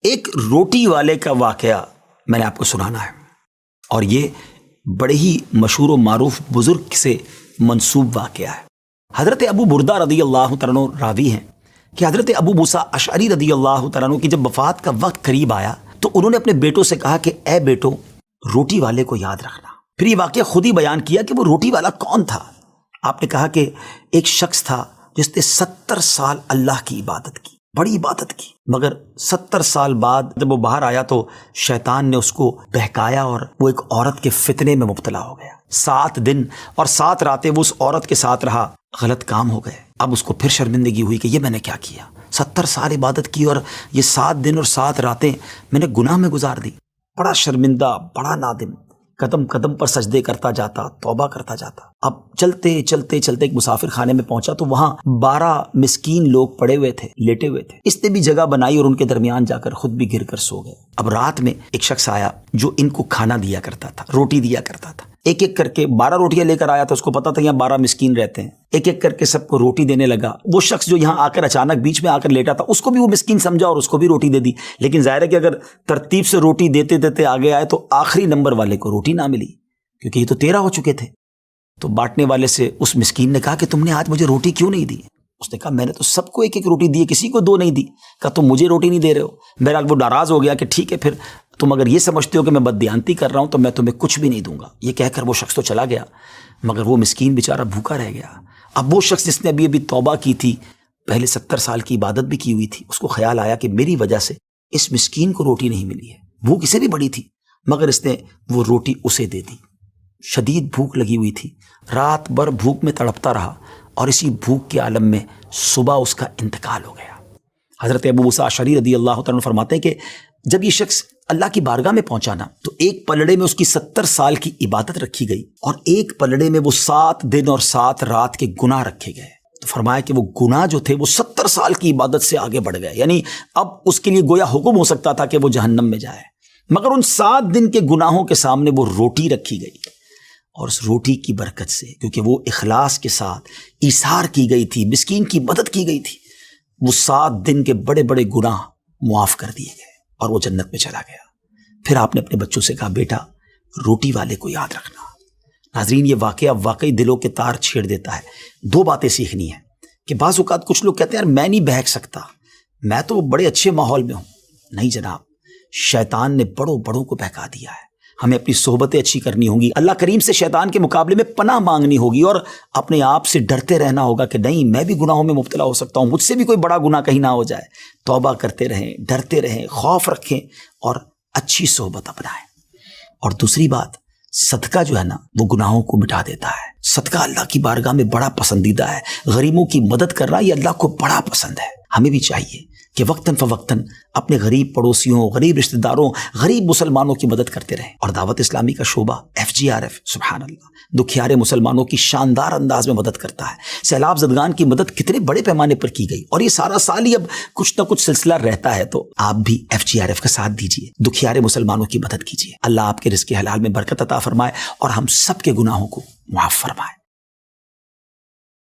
ایک روٹی والے کا واقعہ میں نے آپ کو سنانا ہے، اور یہ بڑے ہی مشہور و معروف بزرگ سے منسوب واقعہ ہے۔ حضرت ابو بردہ رضی اللہ تعالیٰ عنہ راوی ہیں کہ حضرت ابو موسیٰ اشعری رضی اللہ تعالیٰ عنہ کی جب وفات کا وقت قریب آیا تو انہوں نے اپنے بیٹوں سے کہا کہ اے بیٹو، روٹی والے کو یاد رکھنا۔ پھر یہ واقعہ خود ہی بیان کیا کہ وہ روٹی والا کون تھا۔ آپ نے کہا کہ ایک شخص تھا جس نے 70 سال اللہ کی عبادت کی، بڑی عبادت کی، مگر 70 سال بعد جب وہ باہر آیا تو شیطان نے اس کو بہکایا اور وہ ایک عورت کے فتنے میں مبتلا ہو گیا۔ 7 دن اور 7 راتیں وہ اس عورت کے ساتھ رہا، غلط کام ہو گئے۔ اب اس کو پھر شرمندگی ہوئی کہ یہ میں نے کیا کیا، 70 سال عبادت کی اور یہ 7 دن اور 7 راتیں میں نے گناہ میں گزار دی۔ بڑا شرمندہ، بڑا نادم، قدم قدم پر سجدے کرتا جاتا، توبہ کرتا جاتا۔ اب چلتے چلتے چلتے ایک مسافر خانے میں پہنچا تو وہاں 12 مسکین لوگ پڑے ہوئے تھے، لیٹے ہوئے تھے۔ اس نے بھی جگہ بنائی اور ان کے درمیان جا کر خود بھی گر کر سو گئے۔ اب رات میں ایک شخص آیا جو ان کو کھانا دیا کرتا تھا، روٹی دیا کرتا تھا۔ ایک ایک کر کے 12 روٹیاں لے کر آیا تھا، اس کو پتا تھا یہاں 12 مسکین رہتے ہیں۔ ایک ایک کر کے سب کو روٹی دینے لگا۔ وہ شخص جو یہاں آ کر اچانک بیچ میں آ کر لیٹا تھا، اس کو بھی وہ مسکین سمجھا اور اس کو بھی روٹی دے دی۔ لیکن ظاہر ہے کہ اگر ترتیب سے روٹی دیتے دیتے آگے آئے تو آخری نمبر والے کو روٹی نہ ملی، کیونکہ یہ تو 13 ہو چکے تھے۔ تو بانٹنے والے سے اس مسکین نے کہا کہ تم نے آج مجھے روٹی کیوں نہیں دی؟ اس نے کہا میں نے تو سب کو ایک ایک روٹی دی، کسی کو 2 نہیں دی۔ کہا تم مجھے روٹی نہیں دے رہے ہو؟ بہرحال وہ ناراض ہو گیا کہ ٹھیک ہے، پھر تم اگر یہ سمجھتے ہو کہ میں بددیانتی کر رہا ہوں تو میں تمہیں کچھ بھی نہیں دوں گا۔ یہ کہہ کر وہ شخص تو چلا گیا، مگر وہ مسکین بیچارہ بھوکا رہ گیا۔ اب وہ شخص جس نے ابھی توبہ کی تھی، پہلے 70 سال کی عبادت بھی کی ہوئی تھی، اس کو خیال آیا کہ میری وجہ سے اس مسکین کو روٹی نہیں ملی ہے۔ بھوک اسے بھی بڑی تھی، مگر اس نے وہ روٹی اسے دے دی۔ شدید بھوک لگی ہوئی تھی، رات بھر بھوک میں تڑپتا رہا اور اسی بھوک کے عالم میں صبح اس کا انتقال ہو گیا۔ حضرت ابو موسیٰ اشعری رضی اللہ تعالیٰ عنہ فرماتے ہیں کہ جب یہ شخص اللہ کی بارگاہ میں پہنچا نا تو ایک پلڑے میں اس کی 70 سال کی عبادت رکھی گئی اور ایک پلڑے میں وہ 7 دن اور 7 رات کے گناہ رکھے گئے۔ تو فرمایا کہ وہ گناہ جو تھے وہ 70 سال کی عبادت سے آگے بڑھ گئے، یعنی اب اس کے لیے گویا حکم ہو سکتا تھا کہ وہ جہنم میں جائے، مگر ان 7 دن کے گناہوں کے سامنے وہ روٹی رکھی گئی، اور اس روٹی کی برکت سے، کیونکہ وہ اخلاص کے ساتھ ایثار کی گئی تھی، مسکین کی مدد کی گئی تھی، وہ 7 دن کے بڑے بڑے گناہ معاف کر دیے گئے اور وہ جنت میں چلا گیا۔ پھر آپ نے اپنے بچوں سے کہا بیٹا روٹی والے کو یاد رکھنا۔ ناظرین، یہ واقعہ واقعی دلوں کے تار چھیڑ دیتا ہے۔ 2 باتیں سیکھنی ہیں کہ بعض اوقات کچھ لوگ کہتے ہیں یار میں نہیں بہک سکتا، میں تو بڑے اچھے ماحول میں ہوں۔ نہیں جناب، شیطان نے بڑوں بڑوں کو بہکا دیا ہے۔ ہمیں اپنی صحبتیں اچھی کرنی ہوں گی، اللہ کریم سے شیطان کے مقابلے میں پناہ مانگنی ہوگی اور اپنے آپ سے ڈرتے رہنا ہوگا کہ نہیں میں بھی گناہوں میں مبتلا ہو سکتا ہوں، مجھ سے بھی کوئی بڑا گناہ کہیں نہ ہو جائے۔ توبہ کرتے رہیں، ڈرتے رہیں، خوف رکھیں اور اچھی صحبت اپنائیں۔ اور دوسری بات، صدقہ جو ہے نا وہ گناہوں کو مٹا دیتا ہے۔ صدقہ اللہ کی بارگاہ میں بڑا پسندیدہ ہے، غریبوں کی مدد کرنا یہ اللہ کو بڑا پسند ہے۔ ہمیں بھی چاہیے کہ وقتاً فوقتاً اپنے غریب پڑوسیوں، غریب رشتہ داروں، غریب مسلمانوں کی مدد کرتے رہیں۔ اور دعوت اسلامی کا شعبہ FGRF سبحان اللہ دکھیارے مسلمانوں کی شاندار انداز میں مدد کرتا ہے۔ سیلاب زدگان کی مدد کتنے بڑے پیمانے پر کی گئی، اور یہ سارا سال ہی اب کچھ نہ کچھ سلسلہ رہتا ہے، تو آپ بھی FGRF کا ساتھ دیجیے، دکھیارے مسلمانوں کی مدد کیجیے۔ اللہ آپ کے رزق حلال میں برکت عطا فرمائے اور ہم سب کے گناہوں کو معاف فرمائے۔